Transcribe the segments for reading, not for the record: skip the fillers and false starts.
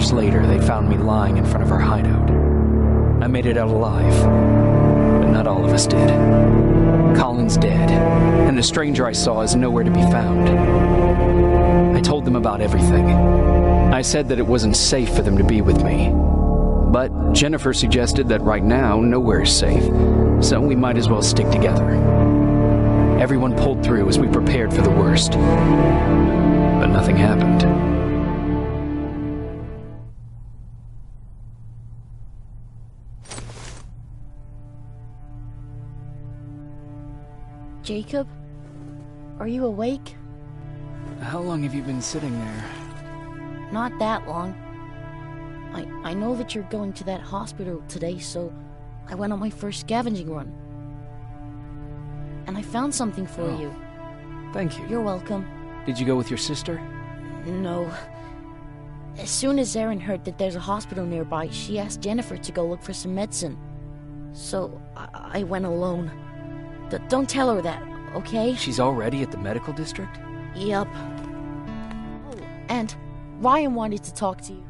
hours later, they found me lying in front of our hideout. I made it out alive, but not all of us did. Colin's dead, and the stranger I saw is nowhere to be found. I told them about everything. I said that it wasn't safe for them to be with me. But Jennifer suggested that right now, nowhere is safe, so we might as well stick together. Everyone pulled through as we prepared for the worst. But nothing happened. Jacob? Are you awake? How long have you been sitting there? Not that long. I know that you're going to that hospital today, so I went on my first scavenging run. And I found something for you. Thank you. You're welcome. Did you go with your sister? No. As soon as Erin heard that there's a hospital nearby, she asked Jennifer to go look for some medicine. So I went alone. Don't tell her that, okay? She's already at the medical district? Yup. Oh, and Ryan wanted to talk to you.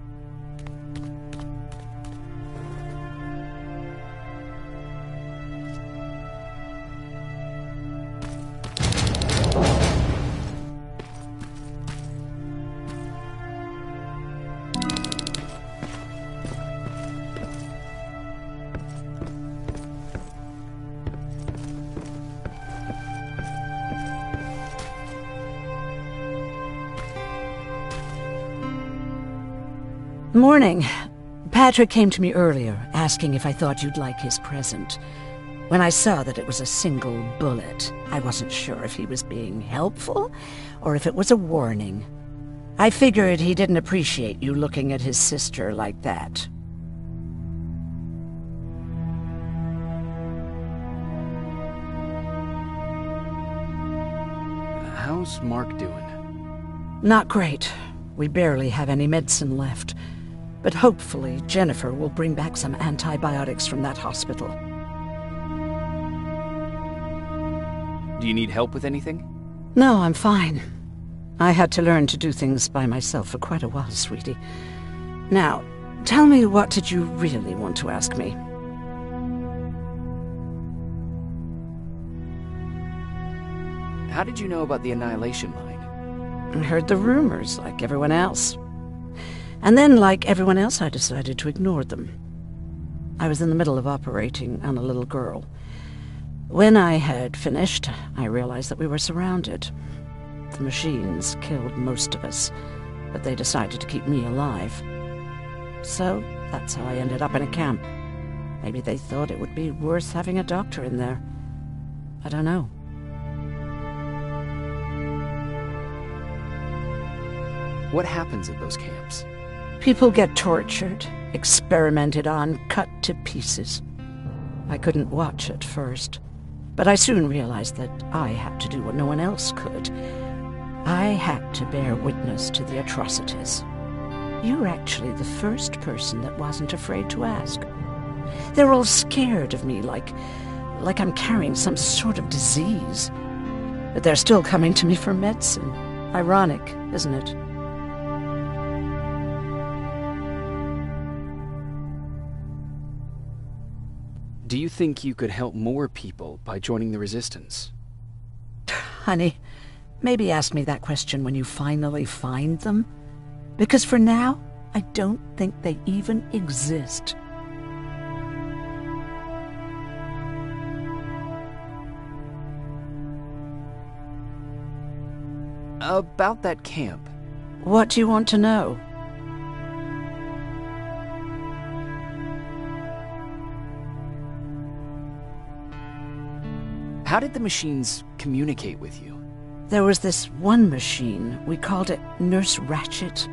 Morning. Patrick came to me earlier, asking if I thought you'd like his present. When I saw that it was a single bullet, I wasn't sure if he was being helpful or if it was a warning. I figured he didn't appreciate you looking at his sister like that. How's Mark doing? Not great. We barely have any medicine left. But hopefully Jennifer will bring back some antibiotics from that hospital. Do you need help with anything? No, I'm fine. I had to learn to do things by myself for quite a while, sweetie. Now, tell me, what did you really want to ask me? How did you know about the Annihilation Line? I heard the rumors, like everyone else. And then, like everyone else, I decided to ignore them. I was in the middle of operating on a little girl. When I had finished, I realized that we were surrounded. The machines killed most of us, but they decided to keep me alive. So, that's how I ended up in a camp. Maybe they thought it would be worth having a doctor in there. I don't know. What happens at those camps? People get tortured, experimented on, cut to pieces. I couldn't watch at first, but I soon realized that I had to do what no one else could. I had to bear witness to the atrocities. You're actually the first person that wasn't afraid to ask. They're all scared of me, like I'm carrying some sort of disease. But they're still coming to me for medicine. Ironic, isn't it? Do you think you could help more people by joining the Resistance? Honey, maybe ask me that question when you finally find them. Because for now, I don't think they even exist. About that camp. What do you want to know? How did the machines communicate with you? There was this one machine, we called it Nurse Ratchet.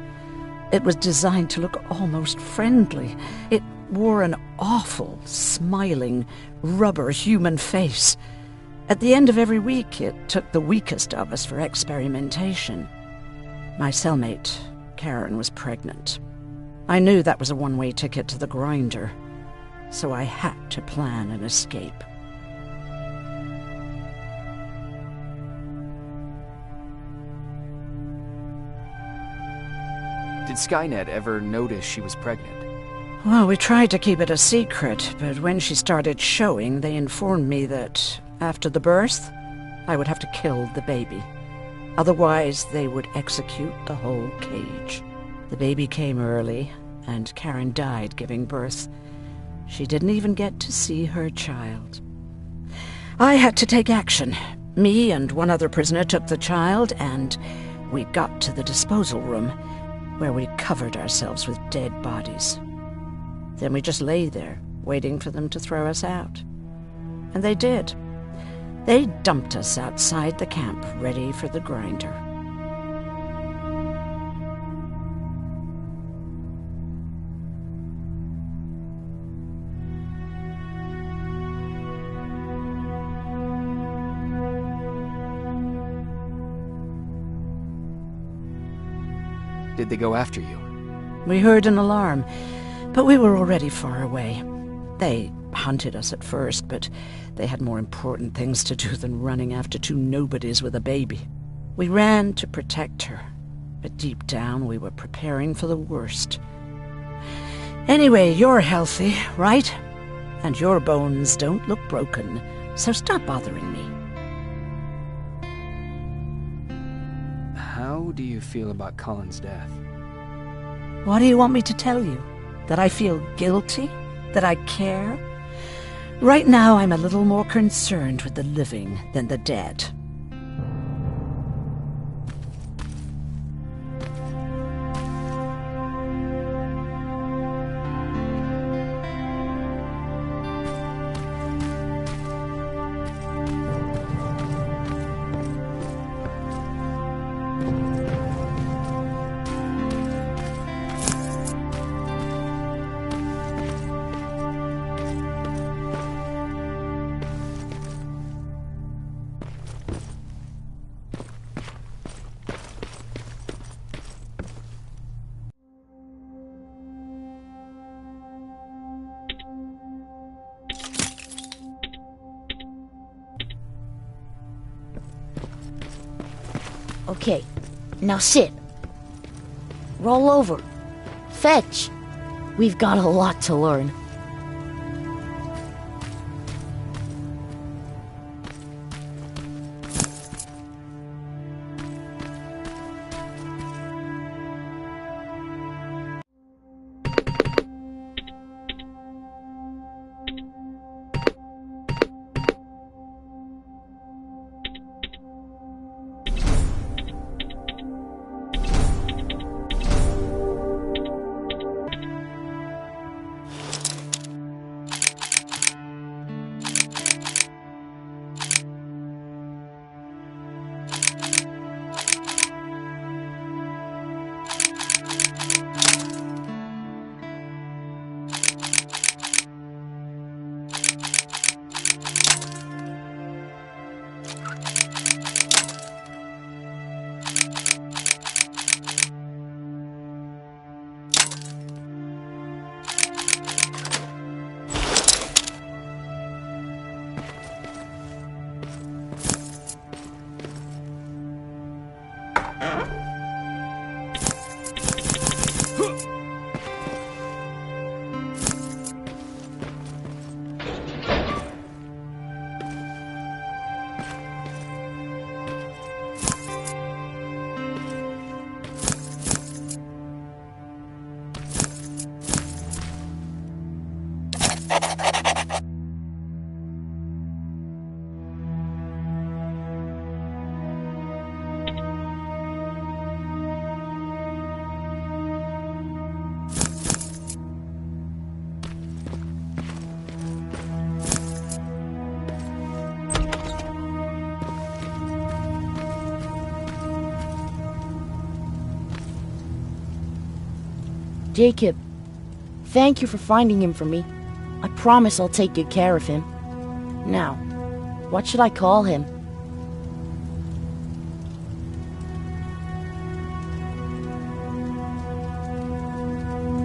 It was designed to look almost friendly. It wore an awful, smiling, rubber human face. At the end of every week, it took the weakest of us for experimentation. My cellmate, Karen, was pregnant. I knew that was a one-way ticket to the grinder, so I had to plan an escape. Did Skynet ever notice she was pregnant? Well, we tried to keep it a secret, but when she started showing, they informed me that after the birth, I would have to kill the baby. Otherwise, they would execute the whole cage. The baby came early, and Karen died giving birth. She didn't even get to see her child. I had to take action. Me and one other prisoner took the child, and we got to the disposal room, where we covered ourselves with dead bodies. Then we just lay there, waiting for them to throw us out. And they did. They dumped us outside the camp, ready for the grinder. Did they go after you? We heard an alarm, but we were already far away. They hunted us at first, but they had more important things to do than running after two nobodies with a baby. We ran to protect her, but deep down we were preparing for the worst. Anyway, you're healthy, right? And your bones don't look broken, so stop bothering me. How do you feel about Colin's death? What do you want me to tell you? That I feel guilty? That I care? Right now, I'm a little more concerned with the living than the dead. Okay, now sit. Roll over. Fetch. We've got a lot to learn. Jacob, thank you for finding him for me. I promise I'll take good care of him. Now, what should I call him?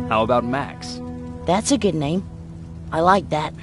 How about Max? That's a good name. I like that.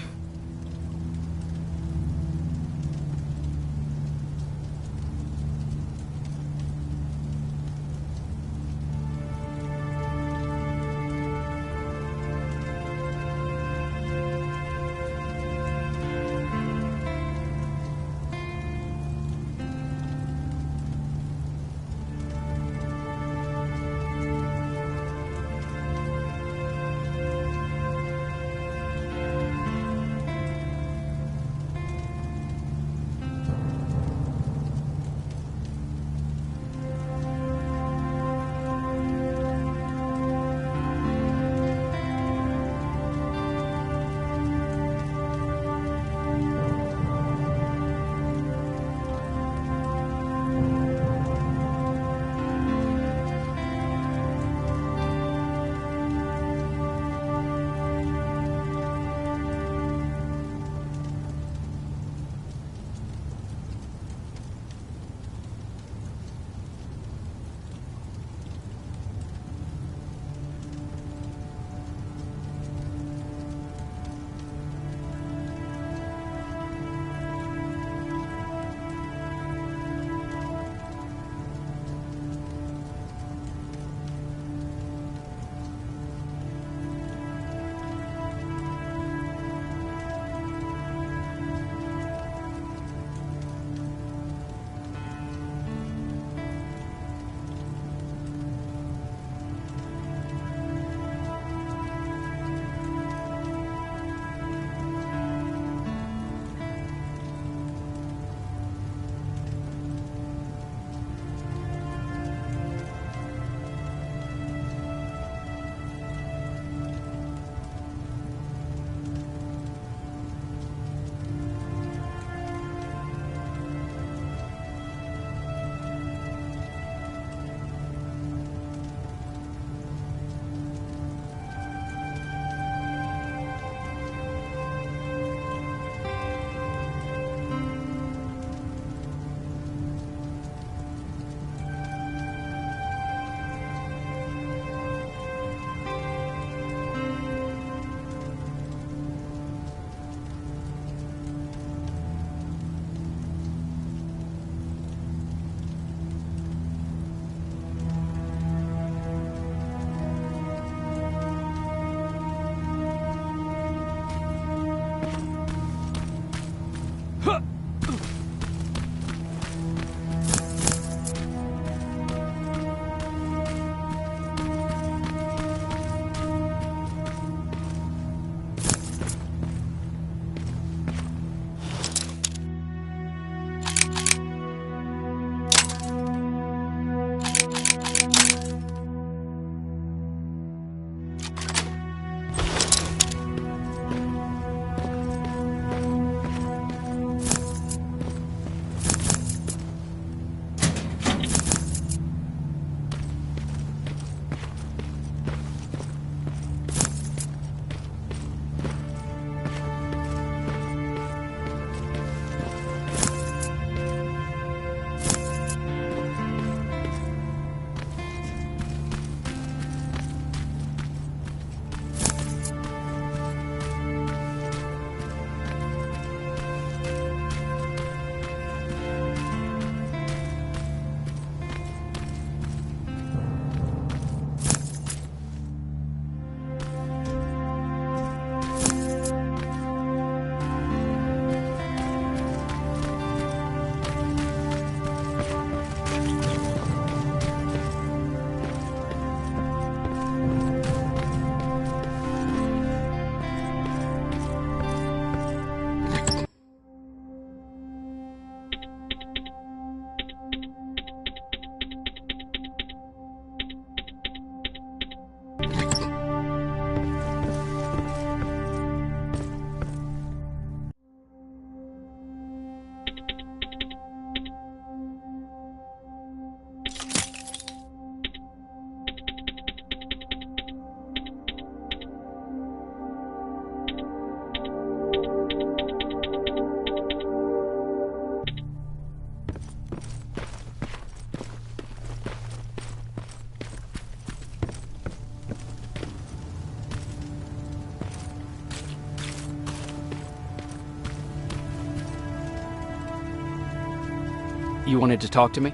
You wanted to talk to me?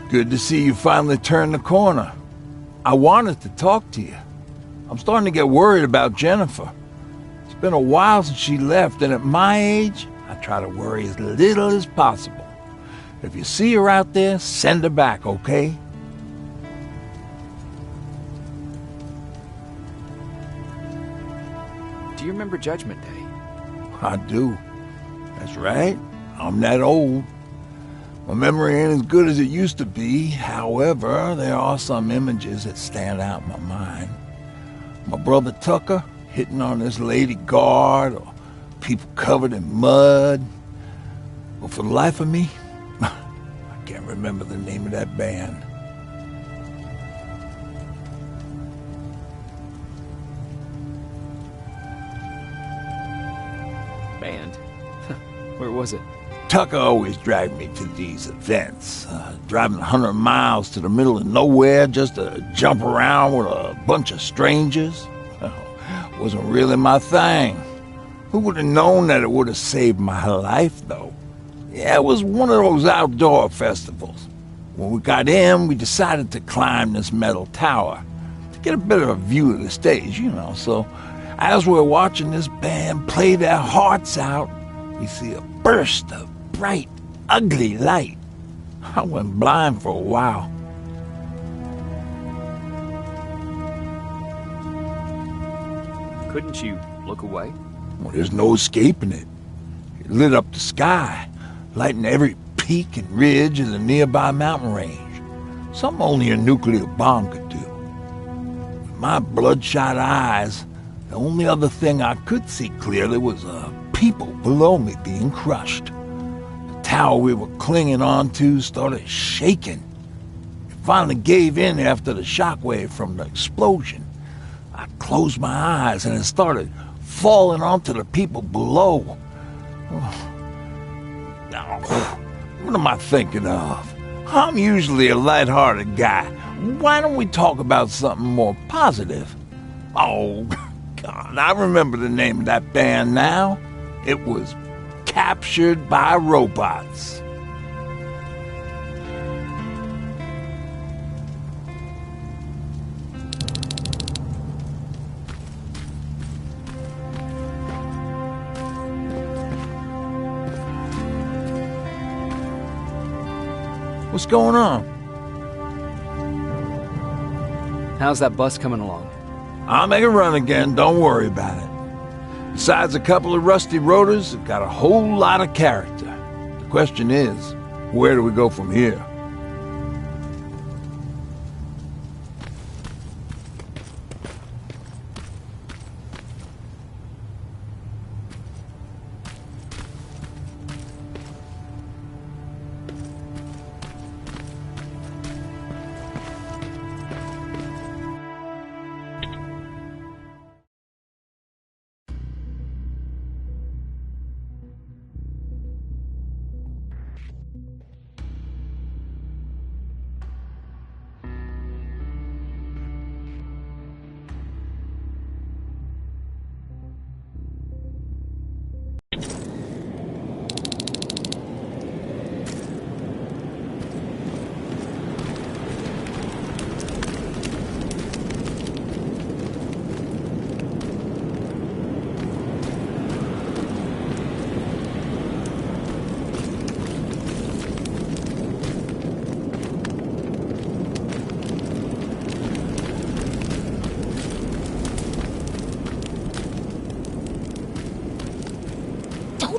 Good to see you finally turned the corner. I wanted to talk to you. I'm starting to get worried about Jennifer. It's been a while since she left, and at my age, I try to worry as little as possible. If you see her out there, send her back, okay? Do you remember Judgment Day? I do. That's right. I'm that old. My memory ain't as good as it used to be. However, there are some images that stand out in my mind. My brother Tucker hitting on this lady guard, or people covered in mud. But for the life of me, I can't remember the name of that band. Band? Where was it? Tucker always dragged me to these events, driving 100 miles to the middle of nowhere just to jump around with a bunch of strangers. Wasn't really my thing. Who would have known that it would have saved my life, though? Yeah, it was one of those outdoor festivals. When we got in, we decided to climb this metal tower to get a better view of the stage, you know. So as we're watching this band play their hearts out, we see a burst of bright, ugly light. I went blind for a while. Couldn't you look away? Well, there's no escaping it. It lit up the sky, lighting every peak and ridge of the nearby mountain range. Something only a nuclear bomb could do. With my bloodshot eyes, the only other thing I could see clearly was people below me being crushed. The tower we were clinging onto started shaking. It finally gave in after the shockwave from the explosion. I closed my eyes and it started falling onto the people below. Now, what am I thinking of? I'm usually a lighthearted guy. Why don't we talk about something more positive? Oh, God, I remember the name of that band now. It was Captured by Robots. What's going on? How's that bus coming along? I'll make a run again, don't worry about it. Besides a couple of rusty rotors, it got a whole lot of character. The question is, where do we go from here?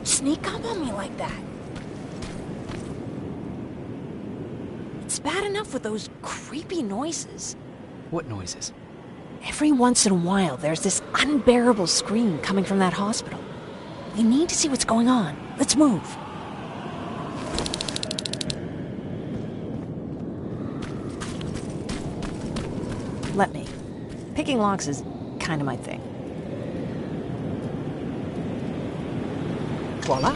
Sneak up on me like that. It's bad enough with those creepy noises. What noises? Every once in a while, there's this unbearable scream coming from that hospital. We need to see what's going on. Let's move. Let me. Picking locks is kind of my thing. Voila.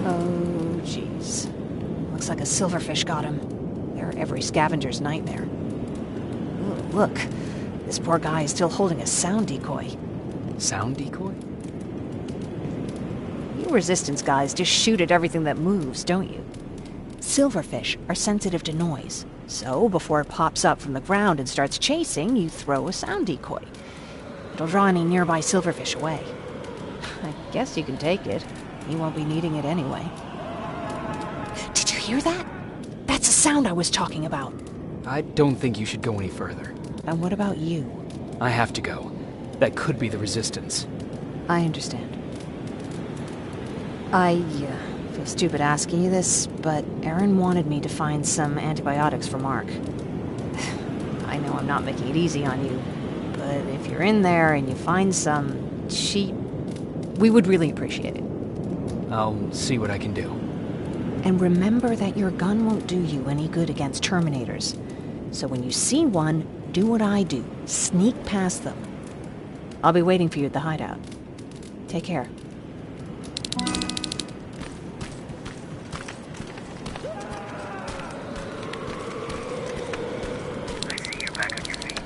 Oh, jeez. Looks like a silverfish got him. They're every scavenger's nightmare. Ooh, look, This poor guy is still holding a sound decoy. Sound decoy? You Resistance guys just shoot at everything that moves, don't you? Silverfish are sensitive to noise, so before it pops up from the ground and starts chasing, you throw a sound decoy. It'll draw any nearby silverfish away. I guess you can take it. You won't be needing it anyway. Did you hear that? That's the sound I was talking about. I don't think you should go any further. And what about you? I have to go. That could be the Resistance. I understand. I feel stupid asking you this, but Aaron wanted me to find some antibiotics for Mark. I know I'm not making it easy on you, but if you're in there and you find some, we would really appreciate it. I'll see what I can do. And remember that your gun won't do you any good against Terminators. So when you see one, do what I do. Sneak past them. I'll be waiting for you at the hideout. Take care. I see you're back on your feet.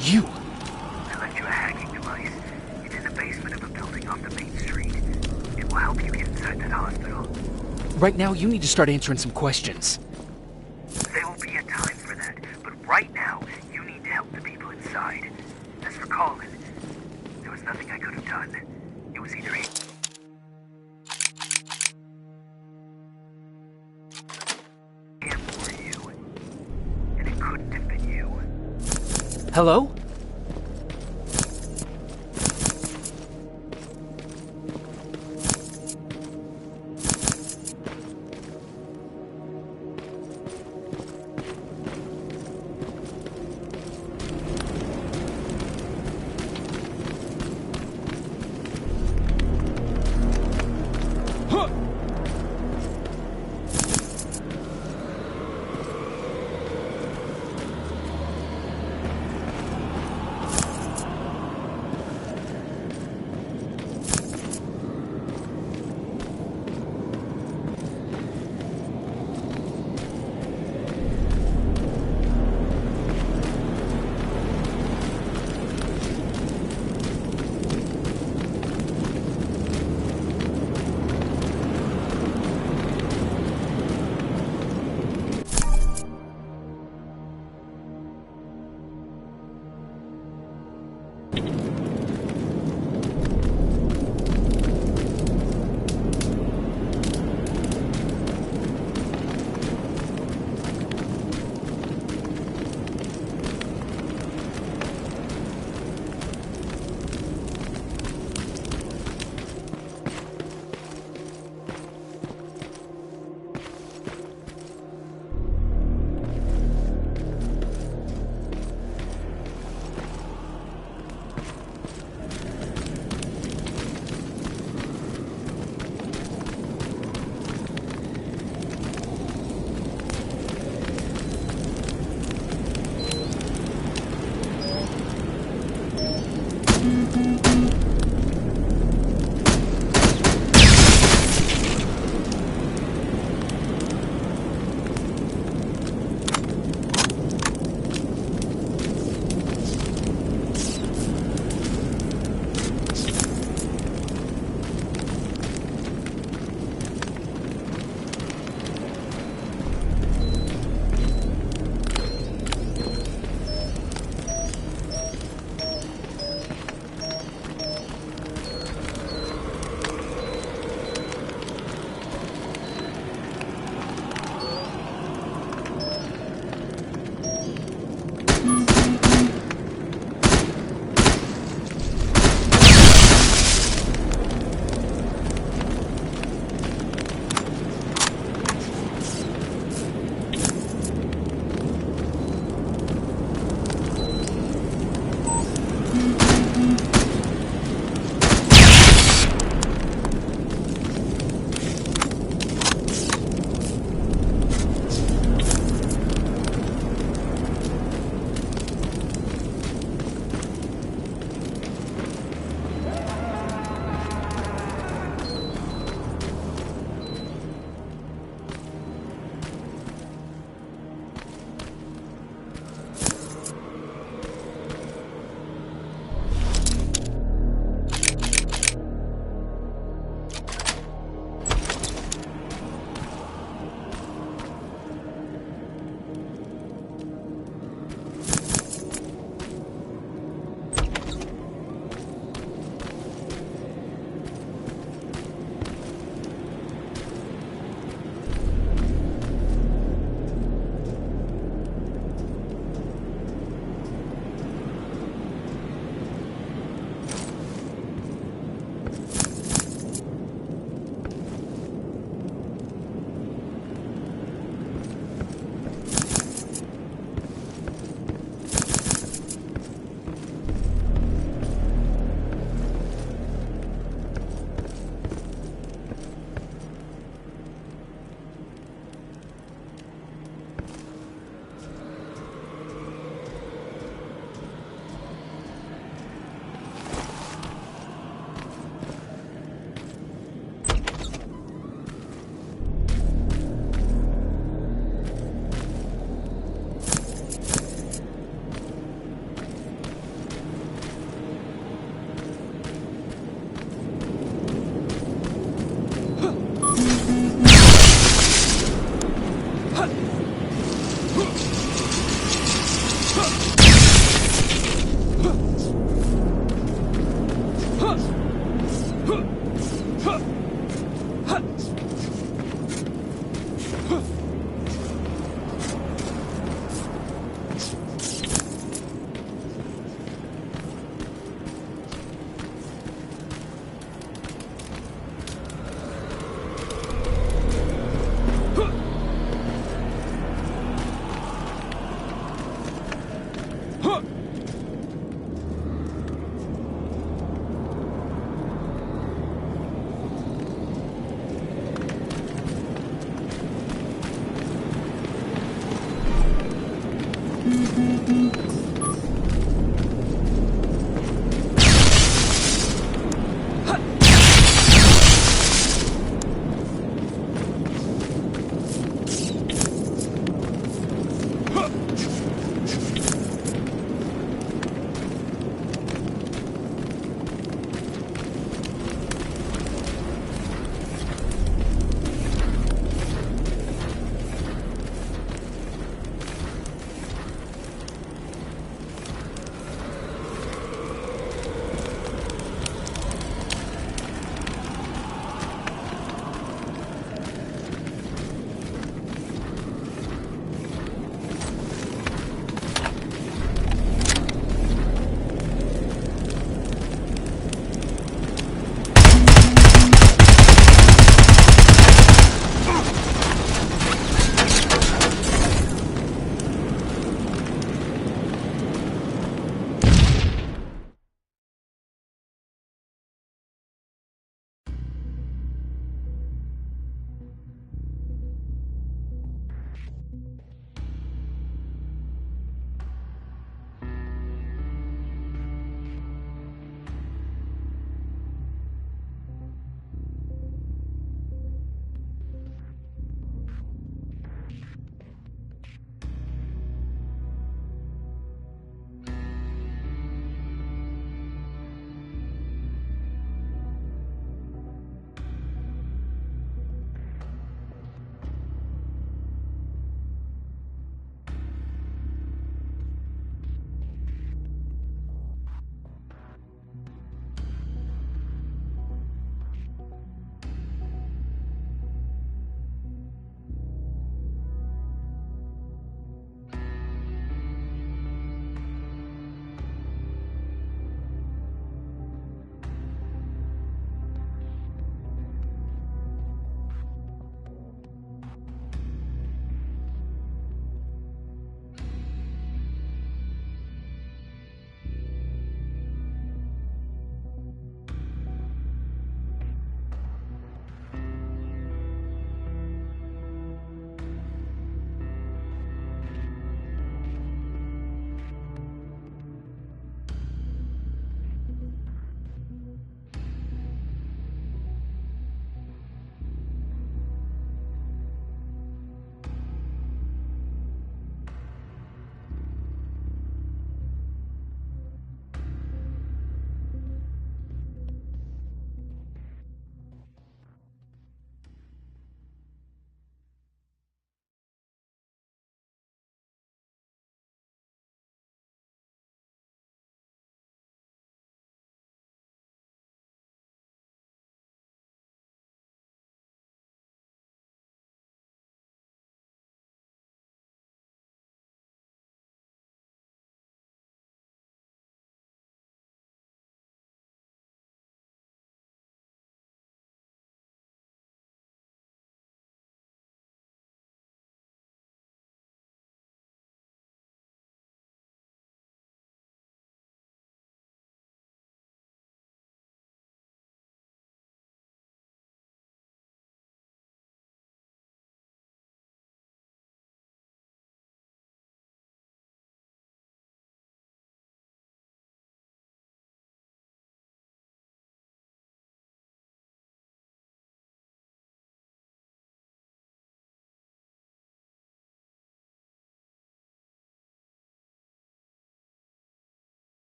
You! I left you a hacking device. It's in the basement of a building off the main street. It will help you get inside that hospital. Right now, you need to start answering some questions. There will be a time for that, but right now, you need to help the people inside. As for Colin, there was nothing I could have done. It was either him or you. And it couldn't have been you. Hello?